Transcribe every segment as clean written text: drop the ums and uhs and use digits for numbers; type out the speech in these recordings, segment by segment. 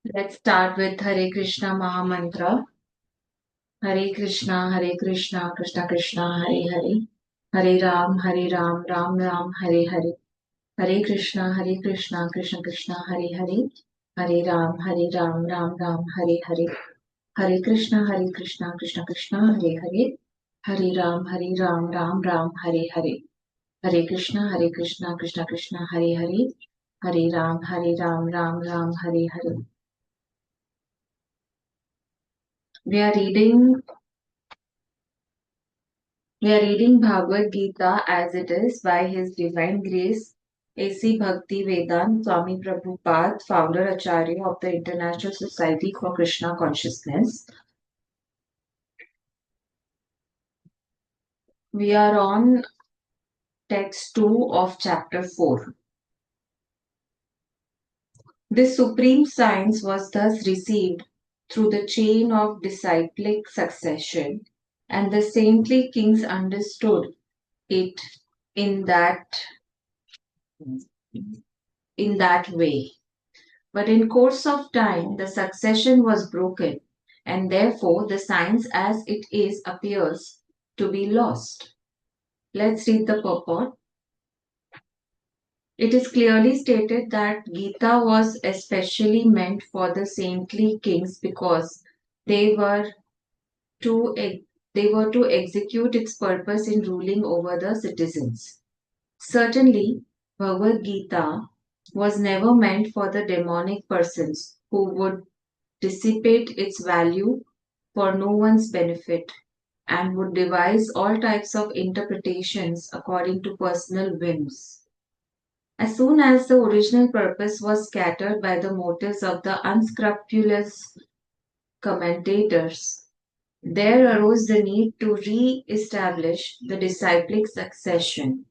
Let's start with Hare Krishna Maha Mantra. Hare Krishna, Krishna Krishna, Hare Hare. Hare Ram, Ram Ram, Hare Hare. Hare Krishna, Krishna Krishna, Hare Hare. Hare Ram, Ram Ram, Hare Hare. Hare Krishna, Krishna Krishna, Hare Hare. Hare Ram, Ram Ram, Hare Hare. Hare Krishna, Krishna Krishna, Hare Hare. Hare Ram, Ram Ram, Hare Hare. We are reading We are reading Bhagwat Geeta as it is by His Divine Grace A.C. Bhakti Vedant Swami Prabhupada, founder Acharya of the International Society for Krishna Consciousness. We are on text 2 of chapter 4. This supreme science was thus received through the chain of disciplic succession, and the saintly kings understood it in that way. But in course of time, the succession was broken, and therefore the science as it is appears to be lost. Let's read the purport. It is clearly stated that Gita was especially meant for the saintly kings because they were to execute its purpose in ruling over the citizens. Certainly, Bhagavad Gita was never meant for the demonic persons who would dissipate its value for no one's benefit and would devise all types of interpretations according to personal whims. As soon as the original purpose was scattered by the motives of the unscrupulous commentators, there arose the need to re-establish the disciplic succession.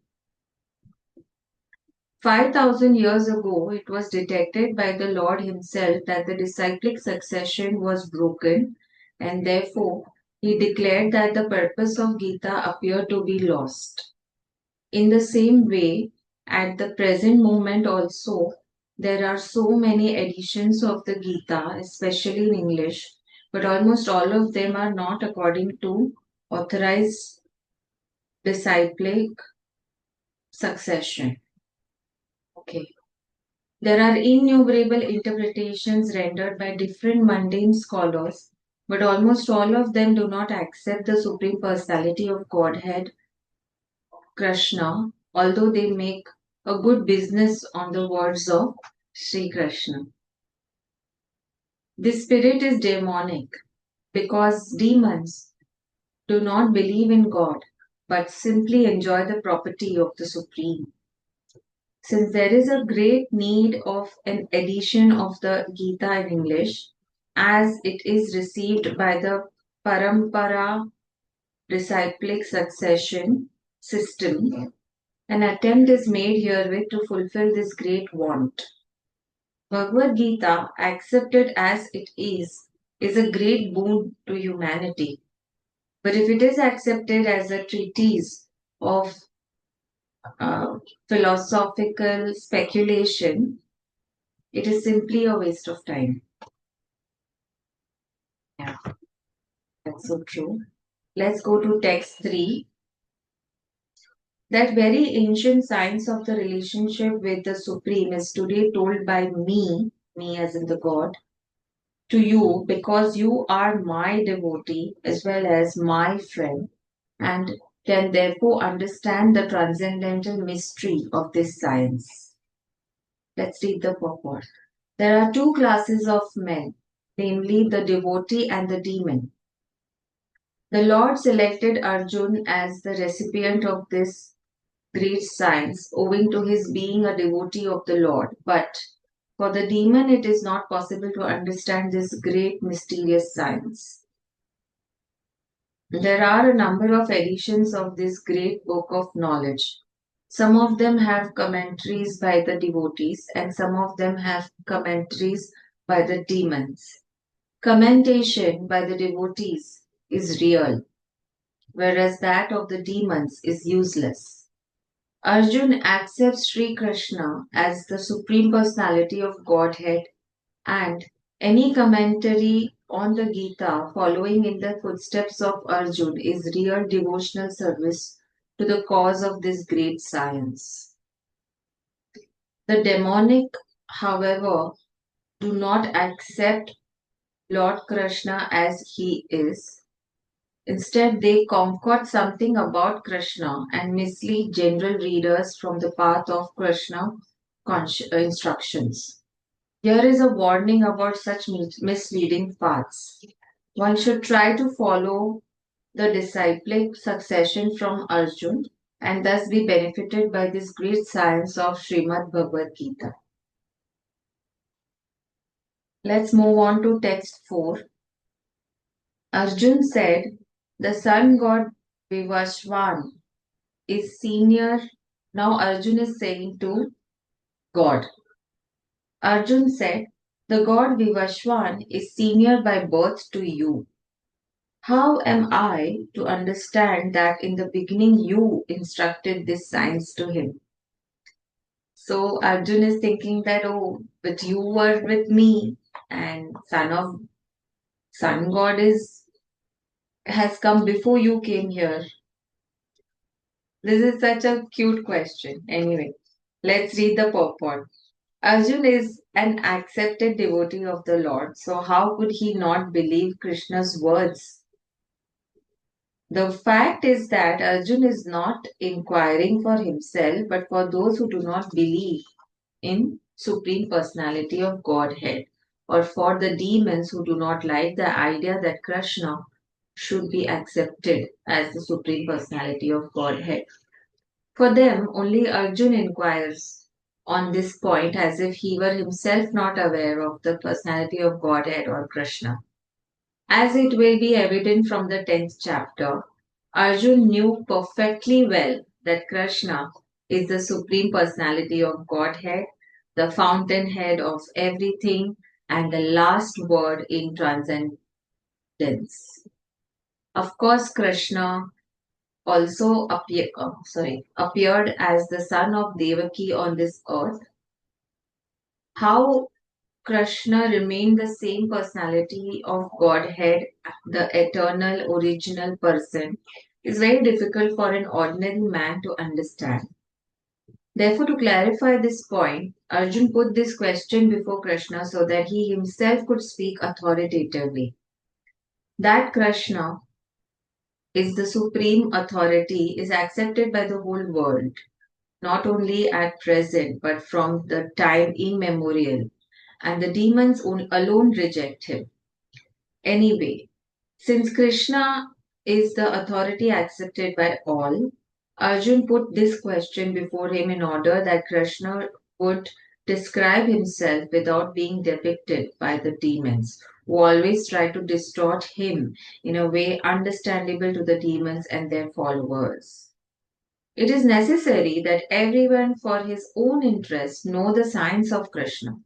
5,000 years ago, it was detected by the Lord Himself that the disciplic succession was broken, and therefore He declared that the purpose of Gita appeared to be lost. In the same way, at the present moment also, there are so many editions of the Gita, especially in English, but almost all of them are not according to authorized disciplic succession. Okay. There are innumerable interpretations rendered by different mundane scholars, but almost all of them do not accept the Supreme Personality of Godhead, Krishna, although they make a good business on the words of Sri Krishna. This spirit is demonic because demons do not believe in God but simply enjoy the property of the Supreme. Since there is a great need of an edition of the Gita in English, as it is received by the Parampara disciplic succession system, an attempt is made herewith to fulfill this great want. Bhagavad Gita, accepted as it is a great boon to humanity. But if it is accepted as a treatise of philosophical speculation, it is simply a waste of time. Yeah, that's so true. Let's go to text 3. That very ancient science of the relationship with the Supreme is today told by me as in the God, to you because you are my devotee as well as my friend and can therefore understand the transcendental mystery of this science. Let's read the purport. There are two classes of men, namely the devotee and the demon. The Lord selected Arjun as the recipient of this great science, owing to his being a devotee of the Lord. But for the demon, it is not possible to understand this great mysterious science. There are a number of editions of this great book of knowledge. Some of them have commentaries by the devotees, and some of them have commentaries by the demons. Commentation by the devotees is real, whereas that of the demons is useless. Arjun accepts Sri Krishna as the Supreme Personality of Godhead and Any commentary on the Gita following in the footsteps of Arjun is real devotional service to the cause of this great science. The demonic, however, do not accept Lord Krishna as he is. Instead, they concoct something about Krishna and mislead general readers from the path of Krishna instructions. Here is a warning about such misleading paths. One should try to follow the disciplic succession from Arjun and thus be benefited by this great science of Srimad Bhagwat Geeta. Let's move on to text 4. Arjun said, the sun god Vivashwan is senior. Now Arjun is saying to God. Arjun said, the god Vivashwan is senior by birth to you. How am I to understand that in the beginning you instructed this science to him? So Arjun is thinking that, oh, but you were with me and sun god has come before you came here. This is such a cute question. Anyway, let's read the purport. Arjun is an accepted devotee of the Lord, so how could he not believe Krishna's words? The fact is that Arjun is not inquiring for himself, but for those who do not believe in Supreme Personality of Godhead, or for the demons who do not like the idea that Krishna should be accepted as the Supreme Personality of Godhead. For them, only Arjun inquires on this point as if he were himself not aware of the personality of Godhead or Krishna. As it will be evident from the 10th chapter, Arjun knew perfectly well that Krishna is the Supreme Personality of Godhead, the fountainhead of everything, and the last word in transcendence. Of course, Krishna also appeared as the son of Devaki on this earth. How Krishna remained the same personality of Godhead, the eternal original person, is very difficult for an ordinary man to understand. Therefore, to clarify this point, Arjun put this question before Krishna so that he himself could speak authoritatively. That Krishna is the supreme authority is accepted by the whole world, not only at present but from the time immemorial, and the demons alone reject him. Anyway, since Krishna is the authority accepted by all, Arjun put this question before him in order that Krishna would describe himself without being depicted by the demons, who always try to distort him in a way understandable to the demons and their followers. It is necessary that everyone for his own interest know the science of Krishna.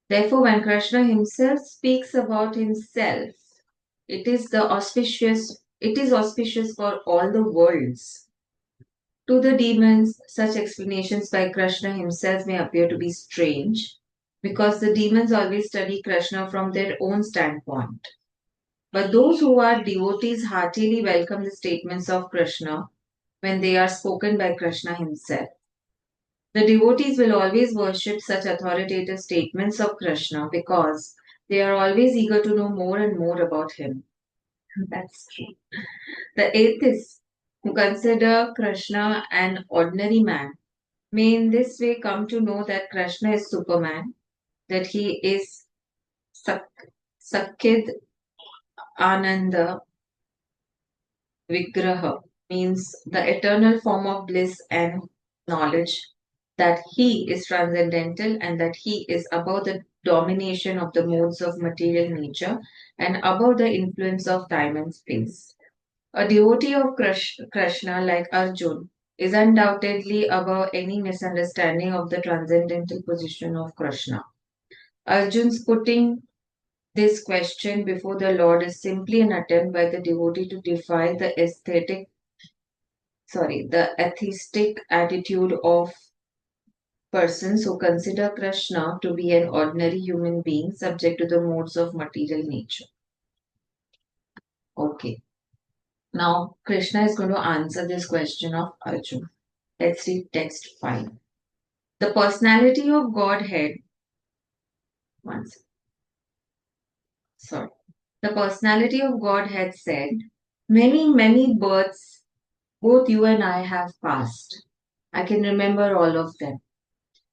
Therefore, when Krishna himself speaks about himself, it is auspicious for all the worlds. To the demons, such explanations by Krishna himself may appear to be strange, because the demons always study Krishna from their own standpoint. But those who are devotees heartily welcome the statements of Krishna when they are spoken by Krishna himself. The devotees will always worship such authoritative statements of Krishna because they are always eager to know more and more about him. That's true. The atheists who consider Krishna an ordinary man may in this way come to know that Krishna is Superman, that he is Sakid Ananda Vigraha, means the eternal form of bliss and knowledge, that he is transcendental and that he is above the domination of the modes of material nature and above the influence of time and space. A devotee of Krishna like Arjun is undoubtedly above any misunderstanding of the transcendental position of Krishna. Arjun's putting this question before the Lord is simply an attempt by the devotee to defy the atheistic attitude of persons who consider Krishna to be an ordinary human being subject to the modes of material nature. Okay. Now, Krishna is going to answer this question of Arjuna. Let's read text 5. The personality of Godhead, once, sorry. The personality of Godhead said, many, many births both you and I have passed. I can remember all of them,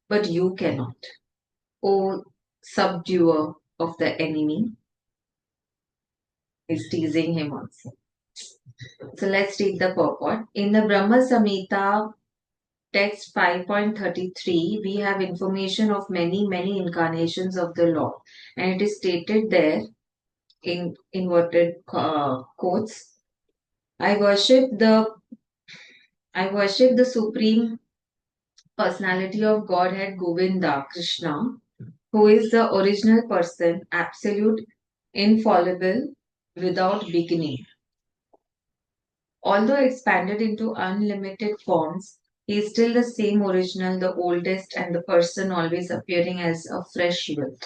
but you cannot. O subduer of the enemy, is teasing him also. So let's read the purport. In the Brahma Samhita text 5.33, we have information of many, many incarnations of the Lord. And it is stated there in inverted quotes, I worship the supreme personality of Godhead Govinda, Krishna, who is the original person, absolute, infallible, without beginning. Although expanded into unlimited forms, he is still the same original, the oldest, and the person always appearing as a fresh youth.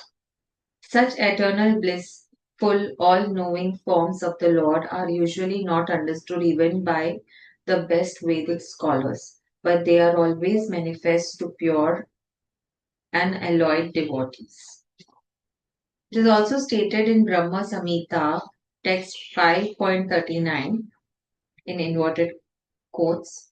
Such eternal, blissful, all knowing forms of the Lord are usually not understood even by the best Vedic scholars, but they are always manifest to pure and alloyed devotees. It is also stated in Brahma Samhita, text 5.39, in inverted quotes,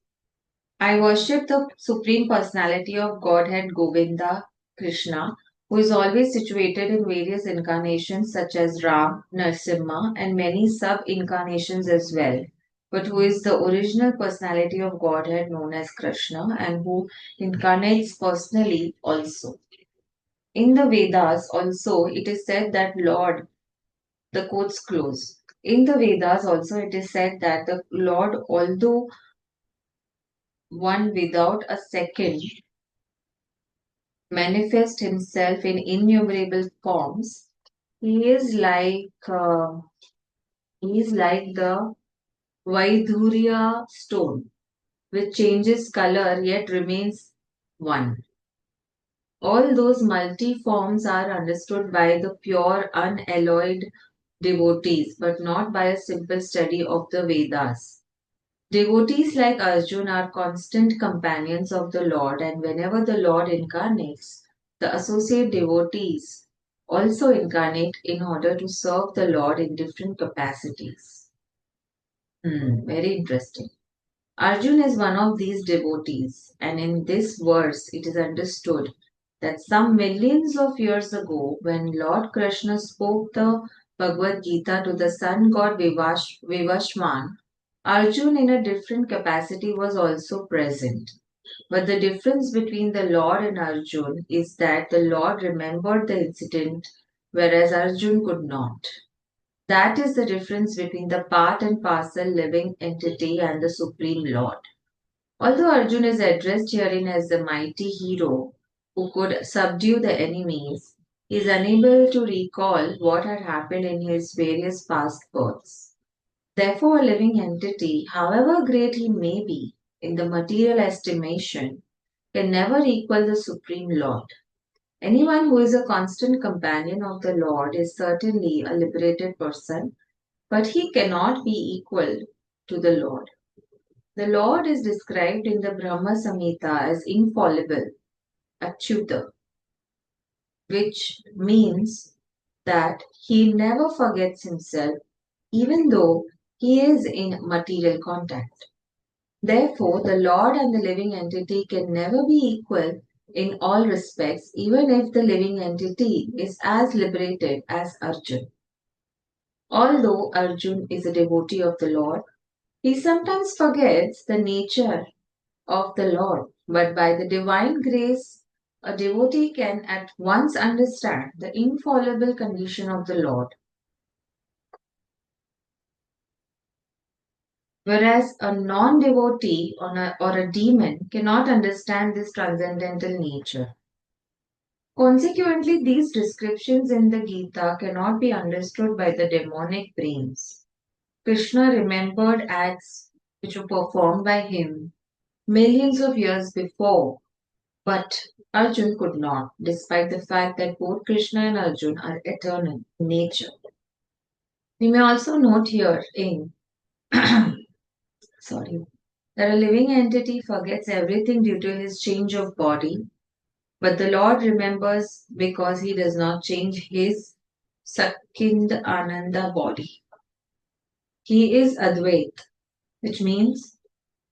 I worship the Supreme Personality of Godhead Govinda Krishna, who is always situated in various incarnations such as Ram, Narsimha, and many sub incarnations as well, but who is the original personality of Godhead known as Krishna and who incarnates personally also. In the Vedas also it is said that Lord, the quotes close. In the Vedas also it is said that the Lord, although one without a second, manifest himself in innumerable forms, he is like the Vaidhurya stone, which changes color yet remains one. All those multi forms are understood by the pure, unalloyed devotees, but not by a simple study of the Vedas. Devotees like Arjuna are constant companions of the Lord, and whenever the Lord incarnates, the associate devotees also incarnate in order to serve the Lord in different capacities. Very interesting. Arjuna is one of these devotees, and in this verse it is understood that some millions of years ago, when Lord Krishna spoke the Bhagwat Geeta to the sun god Vivashwan, Arjun in a different capacity was also present. But the difference between the Lord and Arjun is that the Lord remembered the incident, whereas Arjun could not. That is the difference between the part and parcel living entity and the Supreme Lord. Although Arjun is addressed herein as the mighty hero who could subdue the enemies, he is unable to recall what had happened in his various past births. Therefore, a living entity, however great he may be in the material estimation, can never equal the Supreme Lord. Anyone who is a constant companion of the Lord is certainly a liberated person, but he cannot be equal to the Lord. The Lord is described in the Brahma Samhita as infallible, achyuta, which means that he never forgets himself even though he is in material contact. Therefore, the Lord and the living entity can never be equal in all respects, even if the living entity is as liberated as Arjun. Although Arjun is a devotee of the Lord, he sometimes forgets the nature of the Lord, but by the divine grace, a devotee can at once understand the infallible condition of the Lord, whereas a non devotee or a demon cannot understand this transcendental nature. Consequently, these descriptions in the Gita cannot be understood by the demonic brains. Krishna remembered acts which were performed by him millions of years before, but Arjun could not, despite the fact that both Krishna and Arjun are eternal in nature. We may also note here in sorry, that a living entity forgets everything due to his change of body, but the Lord remembers because he does not change his Sakhind Ananda body. He is Advait, which means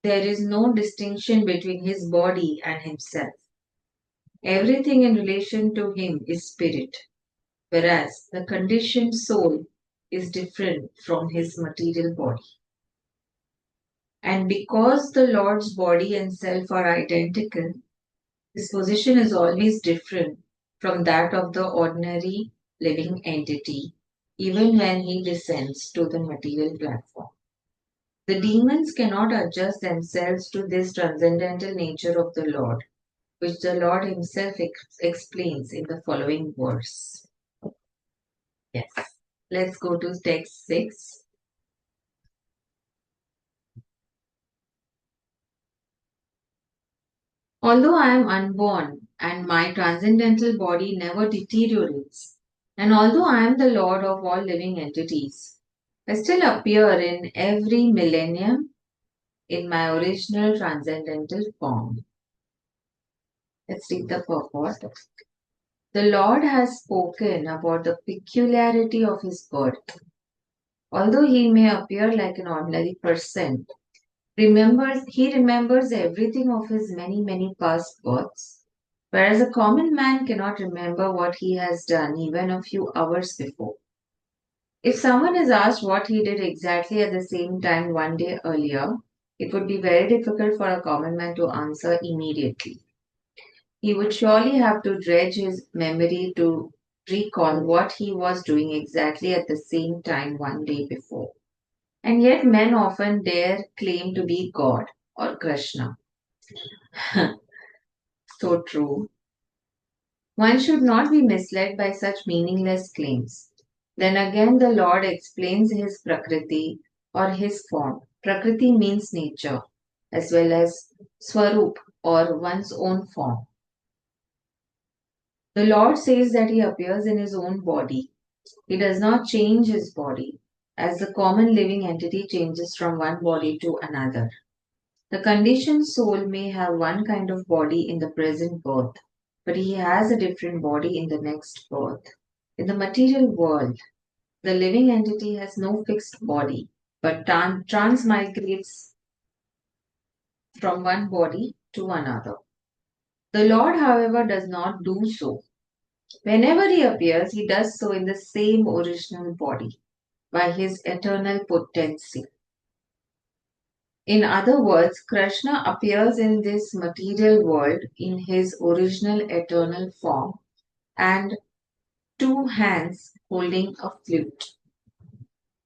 there is no distinction between his body and himself. Everything in relation to him is spirit, whereas the conditioned soul is different from his material body. And because the Lord's body and self are identical, his position is always different from that of the ordinary living entity, even when he descends to the material platform. The demons cannot adjust themselves to this transcendental nature of the Lord, which the Lord himself explains in the following verse. Yes. Let's go to text 6. Although I am unborn and my transcendental body never deteriorates, and although I am the Lord of all living entities, I still appear in every millennium in my original transcendental form. Let's read the purport. The Lord has spoken about the peculiarity of his birth. Although he may appear like an ordinary person, he remembers everything of his many past births, whereas a common man cannot remember what he has done even a few hours before. If someone is asked what he did exactly at the same time one day earlier, it would be very difficult for a common man to answer immediately. He would surely have to dredge his memory to recall what he was doing exactly at the same time one day before. And yet men often dare claim to be God or Krishna. So true. One should not be misled by such meaningless claims. Then again, the Lord explains his Prakriti or his form. Prakriti means nature, as well as Swarup or one's own form. The Lord says that he appears in his own body. He does not change his body, as the common living entity changes from one body to another. The conditioned soul may have one kind of body in the present birth, but he has a different body in the next birth. In the material world, the living entity has no fixed body, but transmigrates from one body to another. The Lord, however, does not do so. Whenever he appears, he does so in the same original body, by his eternal potency. In other words, Krishna appears in this material world in his original eternal form and two hands holding a flute.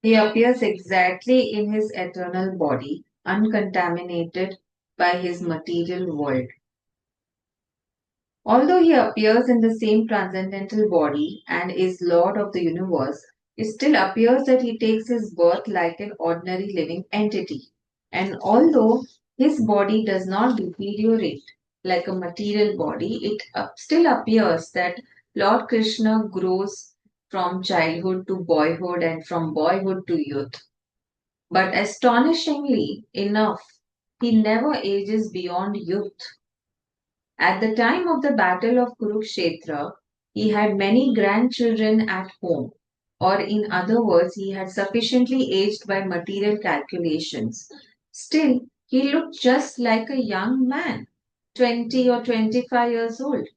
He appears exactly in his eternal body, uncontaminated by his material world. Although he appears in the same transcendental body and is Lord of the universe, it still appears that he takes his birth like an ordinary living entity. And although his body does not deteriorate like a material body, it still appears that Lord Krishna grows from childhood to boyhood and from boyhood to youth. But astonishingly enough, he never ages beyond youth. At the time of the Battle of Kurukshetra, he had many grandchildren at home, or in other words, he had sufficiently aged by material calculations. Still, he looked just like a young man, 20 or 25 years old.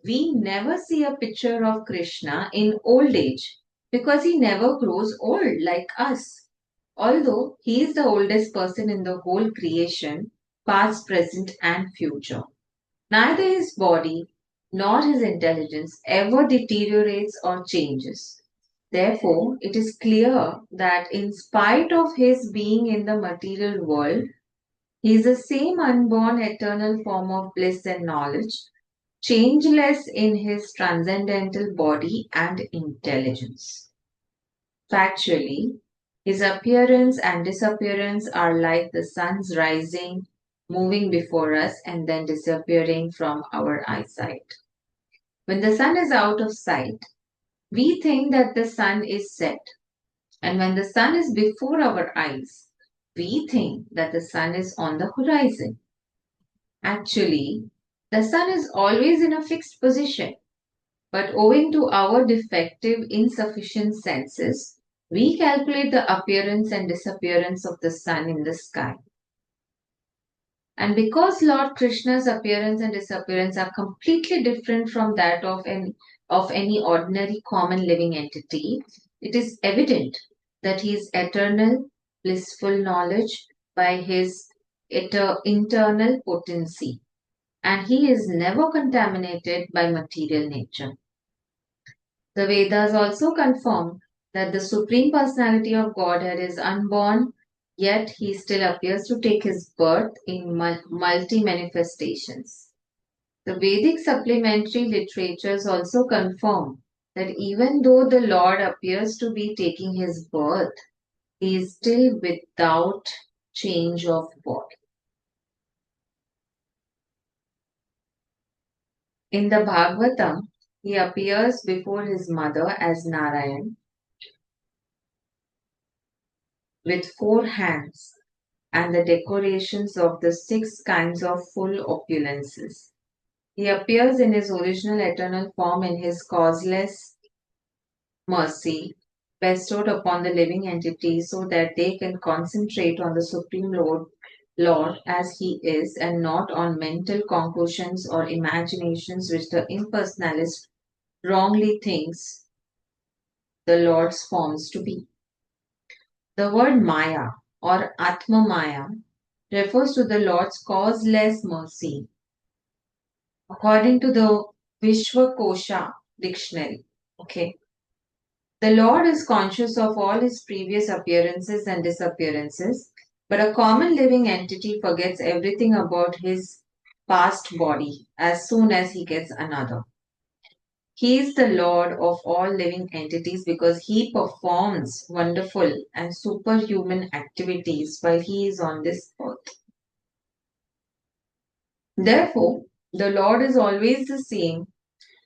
We never see a picture of Krishna in old age because he never grows old like us. Although he is the oldest person in the whole creation, past, present, and future. Neither his body nor his intelligence ever deteriorates or changes. Therefore, it is clear that in spite of his being in the material world, he is the same unborn eternal form of bliss and knowledge, changeless in his transcendental body and intelligence. Factually, his appearance and disappearance are like the sun's rising moving before us and then disappearing from our eyesight. When the sun is out of sight, we think that the sun is set. And when the sun is before our eyes, we think that the sun is on the horizon. Actually, the sun is always in a fixed position, but owing to our defective, insufficient senses, we calculate the appearance and disappearance of the sun in the sky. And because Lord Krishna's appearance and disappearance are completely different from that of any ordinary common living entity, it is evident that he is eternal, blissful knowledge by his internal potency, and he is never contaminated by material nature. The Vedas also confirm that the Supreme Personality of Godhead is unborn, yet he still appears to take his birth in multi manifestations. The Vedic supplementary literatures also confirm that even though the Lord appears to be taking his birth, he is still without change of body. In the Bhagavatam, he appears before his mother as Narayan with 4 hands and the decorations of the 6 kinds of full opulences. He appears in his original eternal form in his causeless mercy bestowed upon the living entities so that they can concentrate on the Supreme Lord as he is and not on mental conclusions or imaginations which the impersonalist wrongly thinks the Lord's forms to be. The word Maya or Atma Maya refers to the Lord's causeless mercy. According to the Vishwakosha dictionary, okay, the Lord is conscious of all his previous appearances and disappearances, but a common living entity forgets everything about his past body as soon as he gets another. He is the Lord of all living entities because he performs wonderful and superhuman activities while he is on this earth. Therefore, the Lord is always the same,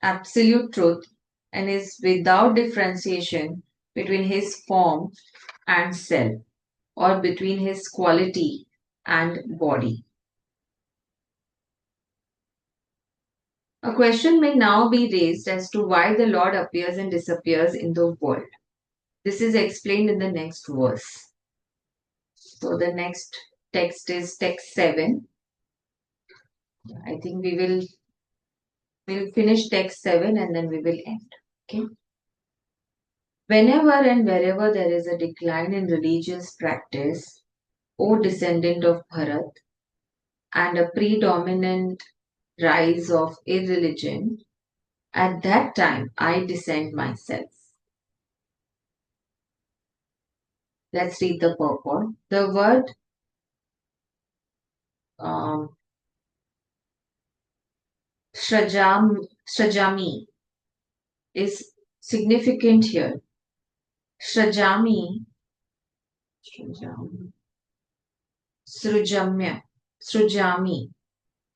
absolute truth, and is without differentiation between his form and self, or between his quality and body. A question may now be raised as to why the Lord appears and disappears in the world. This is explained in the next verse. So the next text is text 7. I think we'll finish text 7 and then we will end. Okay. Whenever and wherever there is a decline in religious practice, O descendant of Bharat, and a predominant rise of irreligion, at that time I descend myself. Let's read the purport. The word Shrajami is significant here. Shrajami, Srujami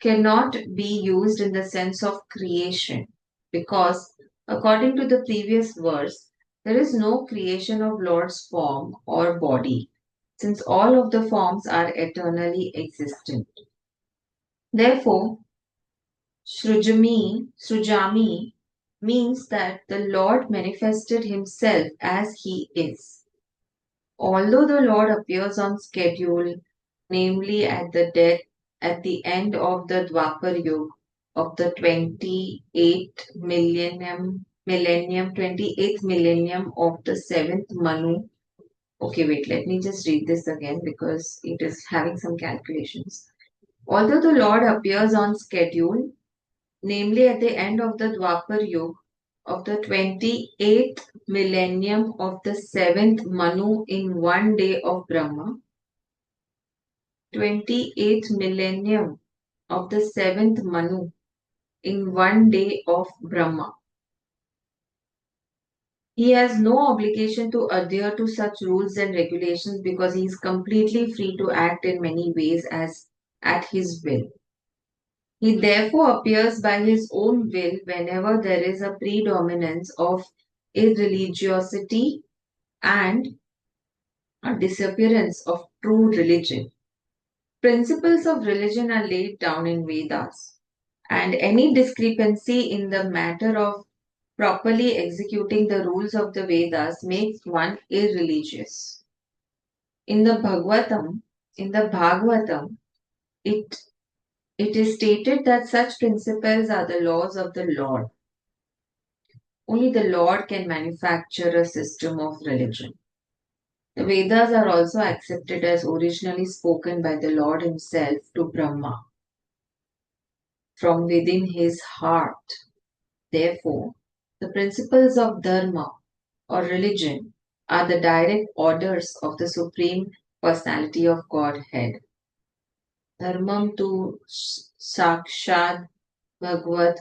cannot be used in the sense of creation because, according to the previous verse, there is no creation of Lord's form or body, since all of the forms are eternally existent. Therefore, Srujami means that the Lord manifested himself as he is. Although the Lord appears on schedule, namely at the end of the Dwapar Yuga of the 28th millennium of the 7th Manu. Okay, wait, let me just read this again because it is having some calculations. Although the Lord appears on schedule, namely at the end of the Dwapar Yuga of the 28th millennium of the 7th Manu in one day of Brahma, 28th millennium of the 7th Manu in one day of Brahma. He has no obligation to adhere to such rules and regulations because he is completely free to act in many ways as at his will. He therefore appears by his own will whenever there is a predominance of irreligiosity and a disappearance of true religion. Principles of religion are laid down in Vedas, and any discrepancy in the matter of properly executing the rules of the Vedas makes one irreligious. In the Bhagavatam, it it is stated that such principles are the laws of the Lord. Only the Lord can manufacture a system of religion. The Vedas are also accepted as originally spoken by the Lord Himself to Brahma from within His heart. Therefore, the principles of Dharma or religion are the direct orders of the Supreme Personality of Godhead. Dharmam tu sakshat bhagavad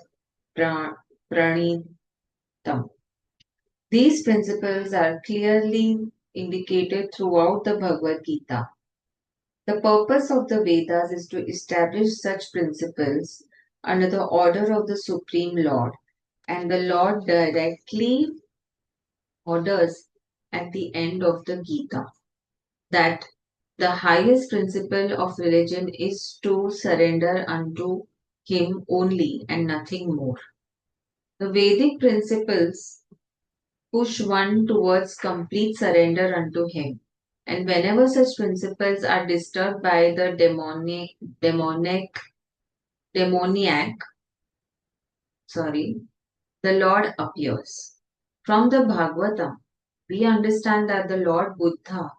pranitam. These principles are clearly indicated throughout the Bhagwat Geeta. The purpose of the Vedas is to establish such principles under the order of the Supreme Lord, and the Lord directly orders at the end of the Gita that the highest principle of religion is to surrender unto Him only and nothing more. The Vedic principles push one towards complete surrender unto Him. And whenever such principles are disturbed by the demoniac, the Lord appears. From the Bhagavatam, we understand that the Lord Buddha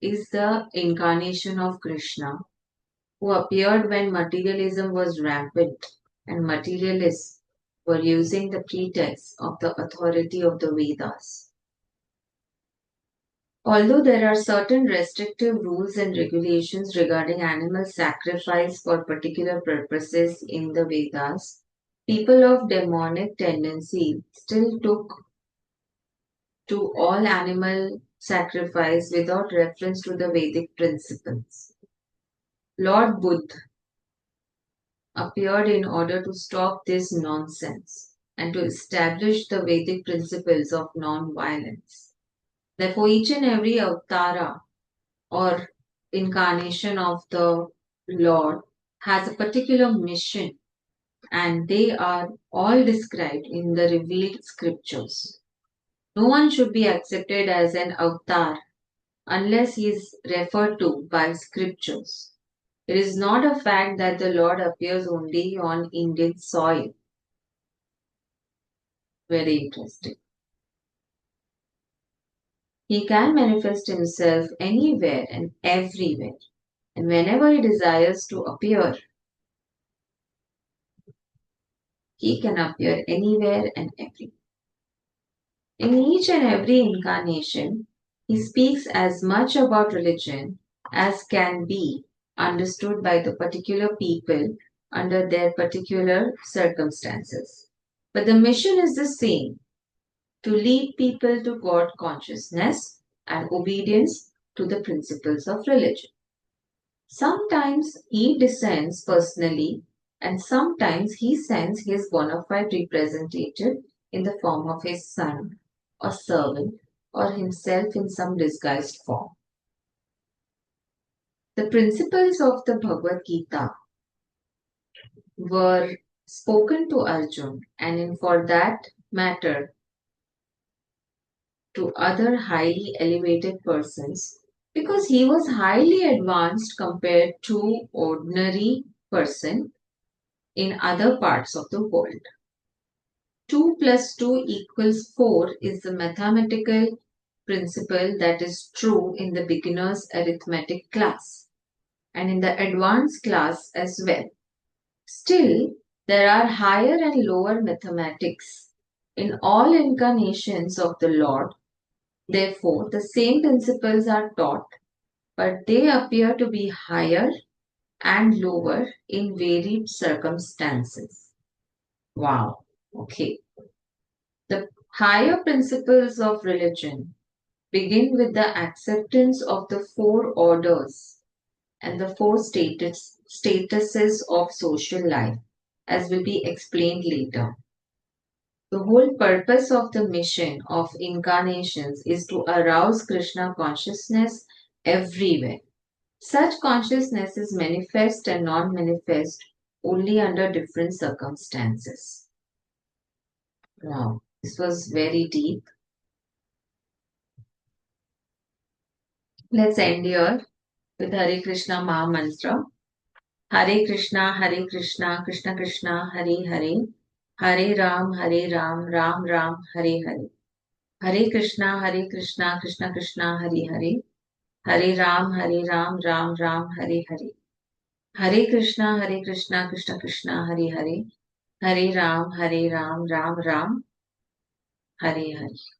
is the incarnation of Krishna, who appeared when materialism was rampant and materialists were using the pretext of the authority of the Vedas. Although there are certain restrictive rules and regulations regarding animal sacrifice for particular purposes in the Vedas, people of demonic tendency still took to all animal sacrifice without reference to the Vedic principles. Lord Buddha appeared in order to stop this nonsense and to establish the Vedic principles of non-violence. Therefore, each and every avatara or incarnation of the Lord has a particular mission, and they are all described in the revealed scriptures. No one should be accepted as an avatar unless he is referred to by scriptures. It is not a fact that the Lord appears only on Indian soil. Very interesting. He can manifest himself anywhere and everywhere, and whenever he desires to appear, he can appear anywhere and everywhere. In each and every incarnation, he speaks as much about religion as can be understood by the particular people under their particular circumstances. But the mission is the same, to lead people to God consciousness and obedience to the principles of religion. Sometimes he descends personally, and sometimes he sends his bona fide representative in the form of his son or servant or himself in some disguised form. The principles of the Bhagwat Gita were spoken to Arjun and for that matter to other highly elevated persons because he was highly advanced compared to ordinary person in other parts of the world. 2 plus 2 equals 4 is the mathematical principle that is true in the beginner's arithmetic class and in the advanced class as well. Still, there are higher and lower mathematics in all incarnations of the Lord. Therefore, the same principles are taught, but they appear to be higher and lower in varied circumstances. Wow. Okay. The higher principles of religion begin with the acceptance of the four orders and the four statuses of social life, as will be explained later. The whole purpose of the mission of incarnations is to arouse Krishna consciousness everywhere. Such consciousness is manifest and non manifest only under different circumstances. Wow, this was very deep. Let's end here with Hare Krishna Maha Mantra. Hare Krishna, Krishna Krishna, Hare Hare, Hare Ram, Ram Ram, Hare Hare. Hare Krishna, Krishna Krishna, Hare Hare, Hare Ram, Ram, Hare Hare. Hare Krishna, Krishna Krishna, Hare Hare, Hare Ram, Ram Ram, Hare Hare.